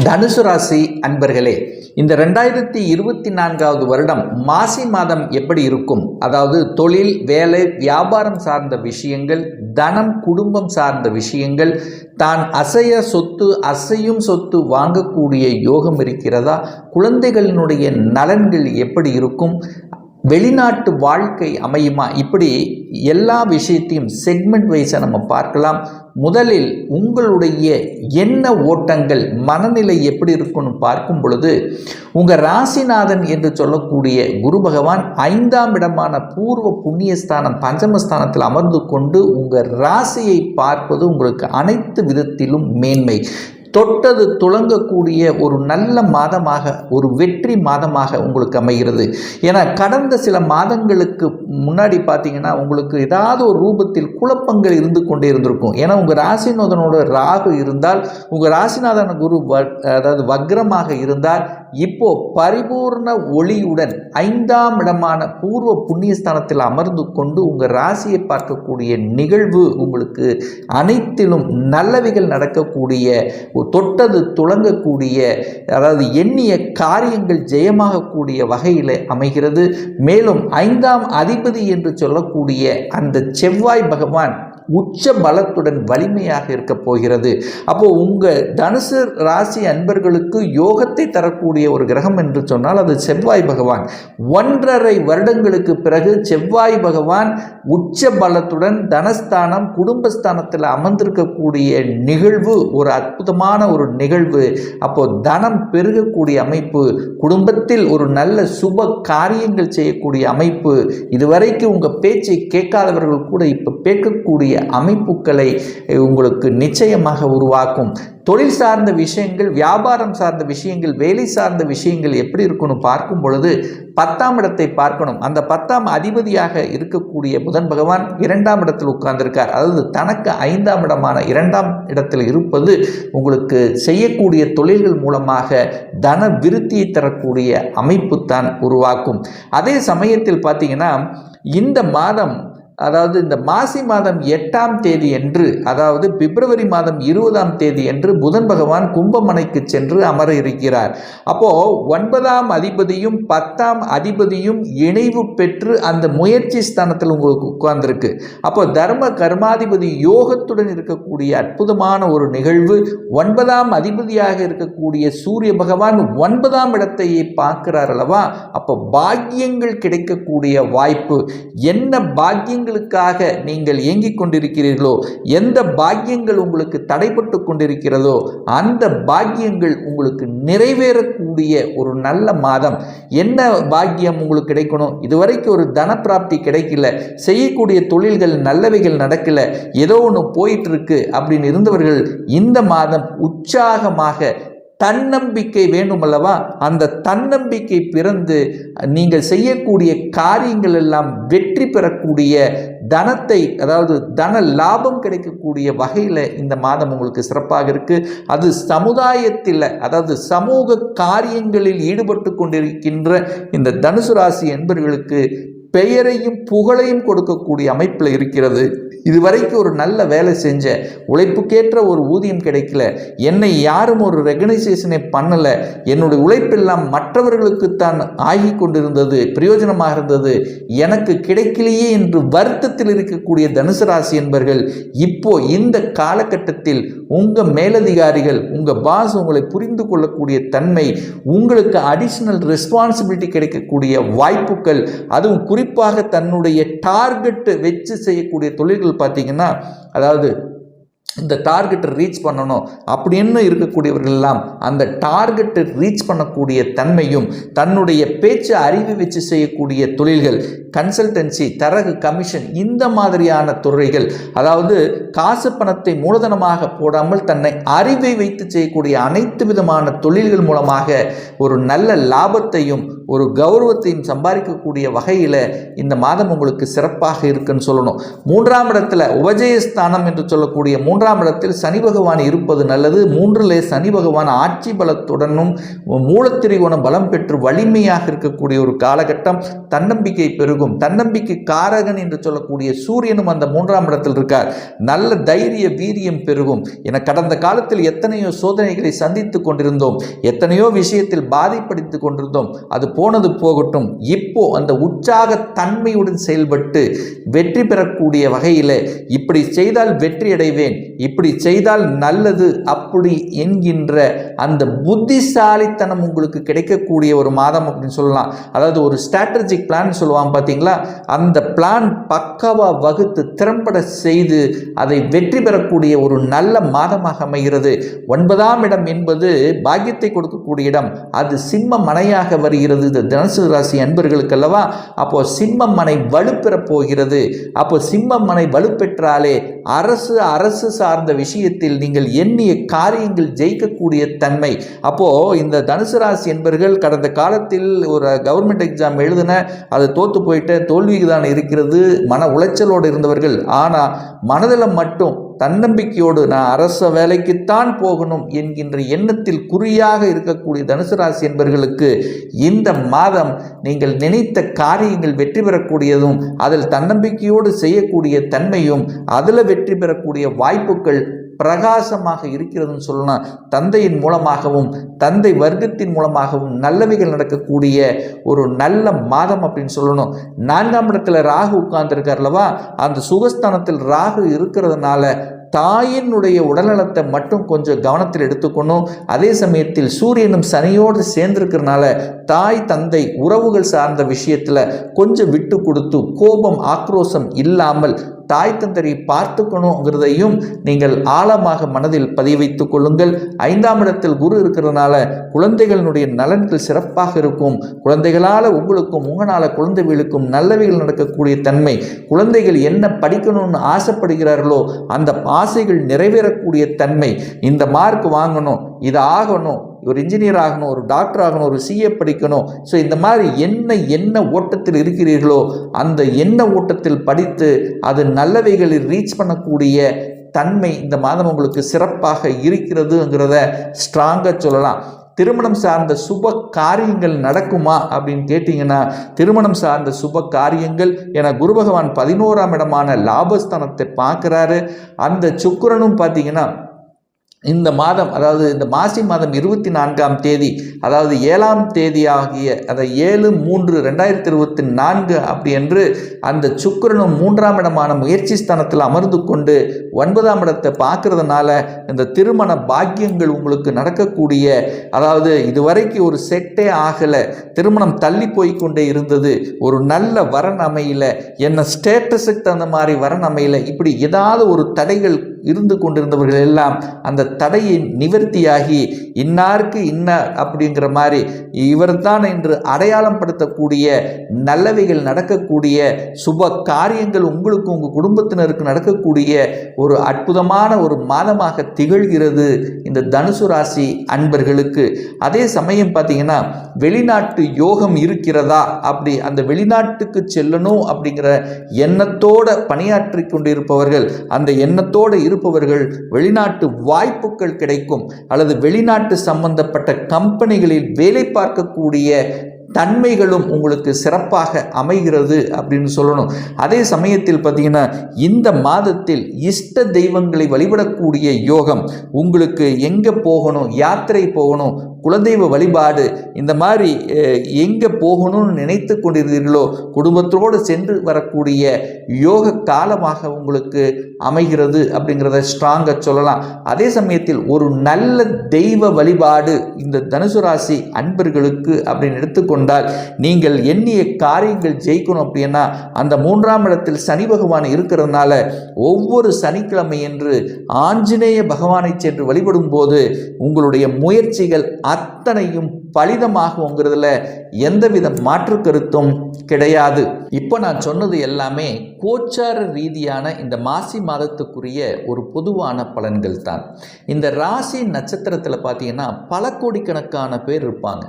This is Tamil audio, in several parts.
தனுசு ராசி அன்பர்களே, இந்த 2024வது வருடம் மாசி மாதம் எப்படி இருக்கும்? அதாவது தொழில், வேலை, வியாபாரம் சார்ந்த விஷயங்கள், தனம், குடும்பம் சார்ந்த விஷயங்கள், தான் அசையும் சொத்து வாங்கக்கூடிய யோகம் இருக்கிறதா? குழந்தைகளினுடைய நலன்கள் எப்படி இருக்கும்? வெளிநாட்டு வாழ்க்கை அமையுமா? இப்படி எல்லா விஷயத்தையும் செக்மெண்ட் வைஸாக நம்ம பார்க்கலாம். முதலில் உங்களுடைய எண்ண ஓட்டங்கள், மனநிலை எப்படி இருக்குன்னு பார்க்கும் பொழுது, உங்கள் ராசிநாதன் என்று சொல்லக்கூடிய குரு பகவான் 5ஆம் இடமான பூர்வ புண்ணியஸ்தானம் பஞ்சமஸ்தானத்தில் அமர்ந்து கொண்டு உங்கள் ராசியை பார்ப்பது உங்களுக்கு அனைத்து விதத்திலும் மேன்மை. தொட்டது துளங்கக்கூடிய ஒரு நல்ல மாதமாக, ஒரு வெற்றி மாதமாக உங்களுக்கு அமைகிறது. ஏன்னா கடந்த சில மாதங்களுக்கு முன்னாடி பார்த்தீங்கன்னா உங்களுக்கு ஏதாவது ஒரு ரூபத்தில் குழப்பங்கள் இருந்து கொண்டே இருந்திருக்கும். ஏன்னா உங்கள் ராசிநாதனோட ராகு இருந்தால், உங்கள் ராசிநாதன குரு அதாவது வக்ரமாக இருந்தால், இப்போ பரிபூர்ண ஒளியுடன் 5ஆம் இடமான பூர்வ புண்ணியஸ்தானத்தில் அமர்ந்து கொண்டு உங்கள் ராசியை பார்க்கக்கூடிய நிகழ்வு உங்களுக்கு அனைத்திலும் நல்லவைகள் நடக்கக்கூடிய, தொட்டது துளங்கக்கூடிய, அதாவது எண்ணிய காரியங்கள் ஜெயமாகக்கூடிய வகையில் அமைகிறது. மேலும் 5ஆம் அதிபதி என்று சொல்லக்கூடிய அந்த செவ்வாய் பகவான் உச்ச பலத்துடன் வலிமையாக இருக்க போகிறது. அப்போ உங்கள் தனுசு ராசி அன்பர்களுக்கு யோகத்தை தரக்கூடிய ஒரு கிரகம் என்று சொன்னால் அது செவ்வாய் பகவான். 1.5 வருடங்களுக்கு பிறகு செவ்வாய் பகவான் உச்ச பலத்துடன் தனஸ்தானம், குடும்பஸ்தானத்தில் அமர்ந்திருக்கக்கூடிய நிகழ்வு ஒரு அற்புதமான ஒரு நிகழ்வு. அப்போ தனம் பெருகக்கூடிய அமைப்பு, குடும்பத்தில் ஒரு நல்ல சுப காரியங்கள் செய்யக்கூடிய அமைப்பு. இதுவரைக்கும் உங்கள் பேச்சை கேட்காதவர்கள் கூட இப்போ கேட்கக்கூடிய அமைப்புகளை உங்களுக்கு நிச்சயமாக உருவாக்கும். தொழில் சார்ந்த விஷயங்கள், வியாபாரம் சார்ந்த விஷயங்கள், வேலை சார்ந்த விஷயங்கள் எப்படி இருக்குன்னு பார்க்கும் பொழுது 10ஆம் இடத்தை பார்க்கணும். அந்த 10ஆம் அதிபதியாக இருக்கக்கூடிய புதன் பகவான் 2ஆம் இடத்தில் உட்கார்ந்திருக்கார். அதாவது தனக்கு 5ஆம் இடமான 2ஆம் இடத்தில் இருப்பது உங்களுக்கு செய்யக்கூடிய தொழில்கள் மூலமாக தன விருத்தியை தரக்கூடிய அமைப்பு தான் உருவாக்கும். அதே சமயத்தில் பார்த்தீங்கன்னா இந்த மாதம், அதாவது இந்த மாசி மாதம் 8ஆம் தேதி என்று, அதாவது பிப்ரவரி மாதம் 20ஆம் தேதி என்று புதன் பகவான் கும்பமனைக்கு சென்று அமர இருக்கிறார். அப்போ 9ஆம் அதிபதியும் 10ஆம் அதிபதியும் இணைவு பெற்று அந்த முயற்சி ஸ்தானத்தில் உங்களுக்கு உட்கார்ந்திருக்கு. அப்போ தர்ம கர்மாதிபதி யோகத்துடன் இருக்கக்கூடிய அற்புதமான ஒரு நிகழ்வு. 9ஆம் அதிபதியாக இருக்கக்கூடிய சூரிய பகவான் 9ஆம் இடத்தையே பார்க்கிறார் அல்லவா? அப்போ பாக்கியங்கள் கிடைக்கக்கூடிய வாய்ப்பு. என்ன பாக்கியங்களுக்காக நீங்கள் இயங்கிக் கொண்டிருக்கிறீர்களோ, எந்த பாக்கியங்கள் உங்களுக்கு தடைப்பட்டு கொண்டிருக்கிறதோ அந்த பாக்கியங்கள் உங்களுக்கு நிறைவேறக்கூடிய ஒரு நல்ல மாதம். என்ன பாக்கியம் உங்களுக்கு கிடைக்கணும்? இதுவரைக்கும் ஒரு தன பிராப்தி கிடைக்கல, செய்யக்கூடிய தொழில்கள் நல்லவைகள் நடக்கல, ஏதோ ஒன்று போயிட்டு இருக்கு அப்படின்னு இருந்தவர்கள் இந்த மாதம் உற்சாகமாக, தன்னம்பிக்கை வேண்டும் அல்லவா? அந்த தன்னம்பிக்கை பிறந்து நீங்கள் செய்யக்கூடிய காரியங்கள் எல்லாம் வெற்றி பெறக்கூடிய, தனத்தை, அதாவது தன லாபம் கிடைக்கக்கூடிய வகையில் இந்த மாதம் உங்களுக்கு சிறப்பாக இருக்கு. அது சமுதாயத்தில், அதாவது சமூக காரியங்களில் ஈடுபட்டு கொண்டிருக்கின்ற இந்த தனுசு ராசி என்பவர்களுக்கு பெயரையும் புகழையும் கொடுக்கக்கூடிய அமைப்பில் இருக்கிறது. இதுவரைக்கும் ஒரு நல்ல வேலை செஞ்ச, உழைப்புக்கேற்ற ஒரு ஊதியம் கிடைக்கல, என்னை யாரும் ஒரு ரெகனைசேஷனை பண்ணலை, என்னுடைய உழைப்பெல்லாம் மற்றவர்களுக்குத்தான் ஆகி கொண்டிருந்தது, பிரயோஜனமாக இருந்தது, எனக்கு கிடைக்கலையே என்று வருத்தத்தில் இருக்கக்கூடிய தனுசு ராசி என்பவர்கள் இப்போ இந்த காலகட்டத்தில் உங்கள் மேலதிகாரிகள், உங்கள் பாஸ் உங்களை புரிந்து கொள்ளக்கூடிய தன்மை, உங்களுக்கு அடிஷனல் ரெஸ்பான்சிபிலிட்டி கிடைக்கக்கூடிய வாய்ப்புகள், அதுவும் குறிப்பாக தன்னுடைய டார்கெட் வச்சு செய்யக்கூடிய தொழில்கள் பார்த்தீங்கன்னா, அதாவது இந்த டார்கெட்டை ரீச் பண்ணணும் அப்படின்னு இருக்கக்கூடியவர்கள் எல்லாம் அந்த டார்கெட்டை ரீச் பண்ணக்கூடிய தன்மையும், தன்னுடைய பேச்சு அறிவு வச்சு செய்யக்கூடிய தொழில்கள், கன்சல்டன்சி, தரகு, கமிஷன், இந்த மாதிரியான துறைகள், அதாவது காசு பணத்தை மூலதனமாக போடாமல் தன்னை அறிவை வைத்து செய்யக்கூடிய அனைத்து விதமான தொழில்கள் மூலமாக ஒரு நல்ல லாபத்தையும் ஒரு கௌரவத்தையும் சம்பாதிக்கக்கூடிய வகையில் இந்த மாதம் உங்களுக்கு சிறப்பாக இருக்குன்னு சொல்லணும். 3ஆம் இடத்துல உபஜயஸ்தானம் என்று சொல்லக்கூடிய 3ஆம் மூன்றாம் இடத்தில் சனி பகவான் இருப்பது நல்லது. 3லே சனி பகவான் ஆட்சி பலத்துடனும் மூலத்திரிகோண பலம் பெற்று வலிமையாக இருக்கக்கூடிய ஒரு காலகட்டம். தன்னம்பிக்கை பெருகும். தன்னம்பிக்கை காரகன் என்று சொல்லக்கூடிய சூரியனும் அந்த 3ஆம் இடத்தில் இருக்கார். நல்ல தைரிய வீரியம் பெருகும். என கடந்த காலத்தில் எத்தனையோ சோதனைகளை சந்தித்துக் கொண்டிருந்தோம், எத்தனையோ விஷயத்தில் பாதிப்படைத்துக் கொண்டிருந்தோம். அது போனது போகட்டும். இப்போ அந்த உற்சாக தன்மையுடன் செயல்பட்டு வெற்றி பெறக்கூடிய வகையில் இப்படி செய்தால் வெற்றி அடைவேன், இப்படி செய்தால் நல்லது அப்படி என்கின்ற அந்த புத்திசாலித்தனம் உங்களுக்கு கிடைக்கக்கூடிய ஒரு மாதம் அப்படின்னு சொல்லலாம். அதாவது ஒரு ஸ்ட்ராட்டஜிக் பிளான் சொல்லுவாங்க பார்த்தீங்களா, அந்த பிளான் பக்காவா வகுத்து திறம்பட செய்து அதை வெற்றி பெறக்கூடிய ஒரு நல்ல மாதமாக அமைகிறது. 9ஆம் இடம் என்பது பாக்கியத்தை கொடுக்கக்கூடிய இடம். அது சிம்ம மனையாக வருகிறது இந்த தனுசு ராசி அன்பர்களுக்கு அல்லவா. அப்போ சிம்ம மனை வலுப்பெற போகிறது. அப்போ சிம்ம மனை வலுப்பெற்றாலே அரசு சார்ந்த விஷயத்தில் நீங்கள் எண்ணிய காரியங்கள் ஜெயிக்கக்கூடிய தன்மை. அப்போ இந்த தனுசு ராசி என்பர்கள் கடந்த காலத்தில் ஒரு கவர்மெண்ட் எக்ஸாம் எழுதின, அது தோத்து போயிட்ட, தோல்விக்கு தான் இருக்கிறது, மன உளைச்சலோடு இருந்தவர்கள். ஆனால் மனதில் மட்டும் தன்னம்பிக்கையோடு நான் அரச வேலைக்குத்தான் போகணும் என்கின்ற எண்ணத்தில் குறியாக இருக்கக்கூடிய தனுசு ராசி என்பவர்களுக்கு இந்த மாதம் நீங்கள் நினைத்த காரியங்கள் வெற்றி பெறக்கூடியதும், அதில் தன்னம்பிக்கையோடு செய்யக்கூடிய தன்மையும், அதில் வெற்றி பெறக்கூடிய வாய்ப்புகள் பிரகாசமாக இருக்கிறதுன்னு சொல்லலாம். தந்தையின் மூலமாகவும் தந்தை வர்க்கத்தின் மூலமாகவும் நல்லவைகள் நடக்கக்கூடிய ஒரு நல்ல மாதம் அப்படின்னு சொல்லணும். 4ஆம் இடத்துல ராகு உட்கார்ந்துருக்கார்லவா, அந்த சுகஸ்தானத்தில் ராகு இருக்கிறதுனால தாயினுடைய உடல்நலத்தை மட்டும் கொஞ்சம் கவனத்தில் எடுத்துக்கணும். அதே சமயத்தில் சூரியனும் சனியோடு சேர்ந்திருக்கிறதுனால தாய் தந்தை உறவுகள் சார்ந்த விஷயத்தில் கொஞ்சம் விட்டு கொடுத்து கோபம் ஆக்ரோஷம் இல்லாமல் தாய் தந்தரை பார்த்துக்கணுங்கிறதையும் நீங்கள் ஆழமாக மனதில் பதிய வைத்துக் கொள்ளுங்கள். 5ஆம் இடத்தில் குரு இருக்கிறதுனால குழந்தைகளுடைய நலன்கள் சிறப்பாக இருக்கும். குழந்தைகளால் உங்களுக்கும் உங்களால் குழந்தைகளுக்கும் நல்லவைகள் நடக்கக்கூடிய தன்மை. குழந்தைகள் என்ன படிக்கணும்னு ஆசைப்படுகிறார்களோ அந்த ஆசைகள் நிறைவேறக்கூடிய தன்மை. இந்த மார்க் வாங்கணும், இது ஆகணும், ஒரு இன்ஜினியர் ஆகணும், ஒரு டாக்டர் ஆகணும், ஒரு சிஏ படிக்கணும். ஸோ இந்த மாதிரி என்ன ஓட்டத்தில் இருக்கிறீர்களோ அந்த ஓட்டத்தில் படித்து அது நல்லவைகளில் ரீச் பண்ணக்கூடிய தன்மை இந்த மாதம் உங்களுக்கு சிறப்பாக இருக்கிறதுங்கிறத ஸ்ட்ராங்காக சொல்லலாம். திருமணம் சார்ந்த சுப காரியங்கள் நடக்குமா அப்படின்னு கேட்டிங்கன்னா, திருமணம் சார்ந்த சுப காரியங்கள் என குரு பகவான் 11ஆம் இடமான லாபஸ்தானத்தை பார்க்குறாரு. அந்த சுக்கிரனும் பார்த்தீங்கன்னா இந்த மாதம், அதாவது இந்த மாசி மாதம் 24ஆம் தேதி, அதாவது 7ஆம் தேதி ஆகிய அதை 7/3/2024 அப்படி என்று அந்த சுக்கிரனும் 3ஆம் இடமான முயற்சி ஸ்தானத்தில் அமர்ந்து கொண்டு 9ஆம் இடத்தை பார்க்கறதுனால இந்த திருமண பாக்கியங்கள் உங்களுக்கு நடக்கக்கூடிய, அதாவது இதுவரைக்கும் ஒரு செட்டே ஆகலை, திருமணம் தள்ளி போய்கொண்டே இருந்தது, ஒரு நல்ல வரன் அமையல, என்ன ஸ்டேட்டஸுக்கு தகுந்த மாதிரி வரன் அமையல, இப்படி ஏதாவது ஒரு தடைகள் இருந்து கொண்டிருந்தவர்கள் எல்லாம் அந்த தடையை நிவர்த்தியாகி இன்னாருக்கு இன்னார் அப்படிங்கிற மாதிரி இவர்தான் என்று அடையாளம் படுத்தக்கூடிய நல்லவைகள் நடக்கக்கூடிய சுப காரியங்கள் உங்களுக்கு உங்கள் குடும்பத்தினருக்கு நடக்கக்கூடிய ஒரு அற்புதமான ஒரு மாதமாக திகழ்கிறது இந்த தனுசு ராசி அன்பர்களுக்கு. அதே சமயம் பார்த்தீங்கன்னா வெளிநாட்டு யோகம் இருக்கிறதா, அப்படி அந்த வெளிநாட்டுக்கு செல்லணும் அப்படிங்கிற எண்ணத்தோடு பணியாற்றி கொண்டிருப்பவர்கள், அந்த எண்ணத்தோடு இருப்பவர்கள் வெளிநாட்டு வாய்ப்புகள் கிடைக்கும், அல்லது வெளிநாட்டு சம்பந்தப்பட்ட கம்பெனிகளில் வேலை பார்க்கக்கூடிய தன்மைகளும் உங்களுக்கு சிறப்பாக அமைகிறது அப்படின்னு சொல்லணும். அதே சமயத்தில் பார்த்தீங்கன்னா இந்த மாதத்தில் இஷ்ட தெய்வங்களை வழிபடக்கூடிய யோகம் உங்களுக்கு. எங்கே போகணும், யாத்திரை போகணும், குலதெய்வ வழிபாடு, இந்த மாதிரி எங்கே போகணும்னு நினைத்து கொண்டிருந்தீர்களோ குடும்பத்தோடு சென்று வரக்கூடிய யோக காலமாக உங்களுக்கு அமைகிறது அப்படிங்கிறத ஸ்ட்ராங்காக சொல்லலாம். அதே சமயத்தில் ஒரு நல்ல தெய்வ வழிபாடு இந்த தனுசு ராசி அன்பர்களுக்கு அப்படின்னு எடுத்துக்கொண்டால் நீங்கள் எண்ணிய காரியங்கள் ஜெயிக்கணும். அப்படின்னா அந்த 3ஆம் இடத்தில் சனி பகவான் இருக்கிறதுனால ஒவ்வொரு சனிக்கிழமை என்று ஆஞ்சநேய பகவானை சென்று வழிபடும் போது உங்களுடைய முயற்சிகள் அத்தனையும் பலிதமாகுங்கிறதுல எந்தவித மாற்று கருத்தும் கிடையாது. இப்போ நான் சொன்னது எல்லாமே கோச்சார ரீதியான இந்த மாசி மாதத்துக்குரிய ஒரு பொதுவான பலன்கள் தான். இந்த ராசி நட்சத்திரத்தில் பார்த்தீங்கன்னா பல கோடிக்கணக்கான பேர் இருப்பாங்க.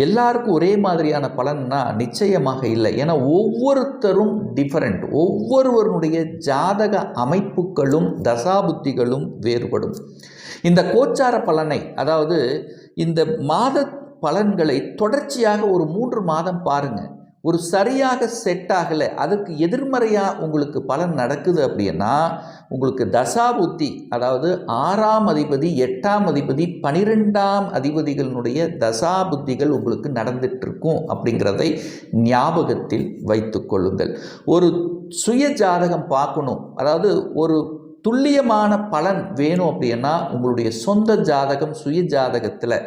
எல்லாருக்கும் ஒரே மாதிரியான பலன்னா நிச்சயமாக இல்லை. ஏன்னா ஒவ்வொருத்தரும் டிஃபரெண்ட். ஒவ்வொருவருடைய ஜாதக அமைப்புகளும் தசாபுத்திகளும் வேறுபடும். இந்த கோச்சார பலனை, அதாவது இந்த மாத பலன்களை தொடர்ச்சியாக ஒரு 3 மாதம் பாருங்கள். ஒரு சரியாக செட் ஆகலை, அதுக்கு எதிர்மறையாக உங்களுக்கு பலன் நடக்குது அப்படின்னா உங்களுக்கு தசாபுத்தி, அதாவது 6ஆம் அதிபதி 8ஆம் அதிபதி 12ஆம் அதிபதிகளினுடைய தசாபுத்திகள் உங்களுக்கு நடந்துட்டுருக்கும் அப்படிங்கிறதை ஞாபகத்தில் வைத்து கொள்ளுங்கள். ஒரு சுய ஜாதகம் பார்க்கணும், அதாவது ஒரு துல்லியமான பலன் வேணும் அப்படின்னா உங்களுடைய சொந்த ஜாதகம், சுய ஜாதகத்தில்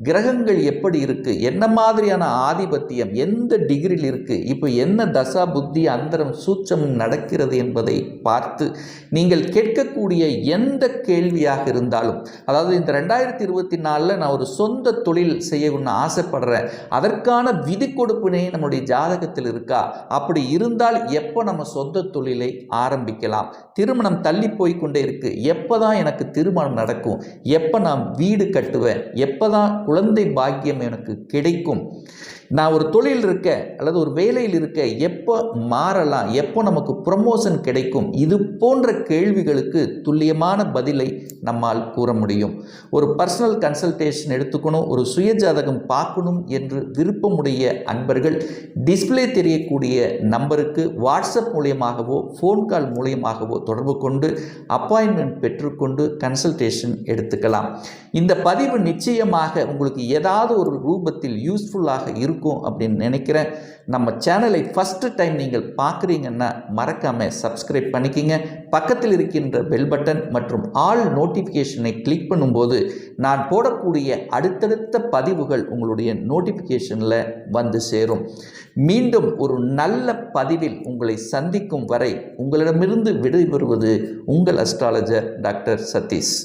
கிரகங்கள் எப்படி இருக்குது, என்ன மாதிரியான ஆதிபத்தியம், எந்த டிகிரியில் இருக்குது, இப்போ என்ன தசா புத்தி அந்தரம் சூட்சம் நடக்கிறது என்பதை பார்த்து நீங்கள் கேட்கக்கூடிய எந்த கேள்வியாக இருந்தாலும், அதாவது இந்த 2024 நான் ஒரு சொந்த தொழில் செய்யணும்னு ஆசைப்படுறேன், அதற்கான விதி கொடுப்பினை நம்முடைய ஜாதகத்தில் இருக்கா, அப்படி இருந்தால் எப்போ நம்ம சொந்த தொழிலை ஆரம்பிக்கலாம், திருமணம் தள்ளி போய்கொண்டே இருக்கு, எப்போ தான் எனக்கு திருமணம் நடக்கும், எப்போ நான் வீடு கட்டுவேன், எப்போ தான் குழந்தை பாக்கியம் எனக்கு கிடைக்கும், நான் ஒரு தொழில் இருக்க அல்லது ஒரு வேலையில் இருக்க எப்போ மாறலாம், எப்போ நமக்கு ப்ரமோஷன் கிடைக்கும், இது போன்ற கேள்விகளுக்கு துல்லியமான பதிலை நம்மால் கூற முடியும். ஒரு பர்சனல் கன்சல்டேஷன் எடுத்துக்கணும், ஒரு சுயஜாதகம் பார்க்கணும் என்று விருப்பமுடைய அன்பர்கள் டிஸ்பிளே தெரியக்கூடிய நம்பருக்கு வாட்ஸ்அப் மூலியமாகவோ ஃபோன் கால் மூலியமாகவோ தொடர்பு கொண்டு அப்பாயின்மெண்ட் பெற்றுக்கொண்டு கன்சல்டேஷன் எடுத்துக்கலாம். இந்த பதிவு நிச்சயமாக உங்களுக்கு ஏதாவது ஒரு ரூபத்தில் யூஸ்ஃபுல்லாக இருக்கும் அப்படின்னு நினைக்கிறேன். நம்ம சேனலை ஃபஸ்ட்டு டைம் நீங்கள் பார்க்குறீங்கன்னா மறக்காமல் சப்ஸ்கிரைப் பண்ணிக்கிங்க. பக்கத்தில் இருக்கின்ற பெல் பட்டன் மற்றும் ஆல் நோட்டிஃபிகேஷனை கிளிக் பண்ணும்போது நான் போடக்கூடிய அடுத்தடுத்த பதிவுகள் உங்களுடைய நோட்டிஃபிகேஷனில் வந்து சேரும். மீண்டும் ஒரு நல்ல பதிவில் உங்களை சந்திக்கும் வரை உங்களிடமிருந்து விடைபெறுவது உங்கள் அஸ்ட்ராலஜர் டாக்டர் சதீஷ்.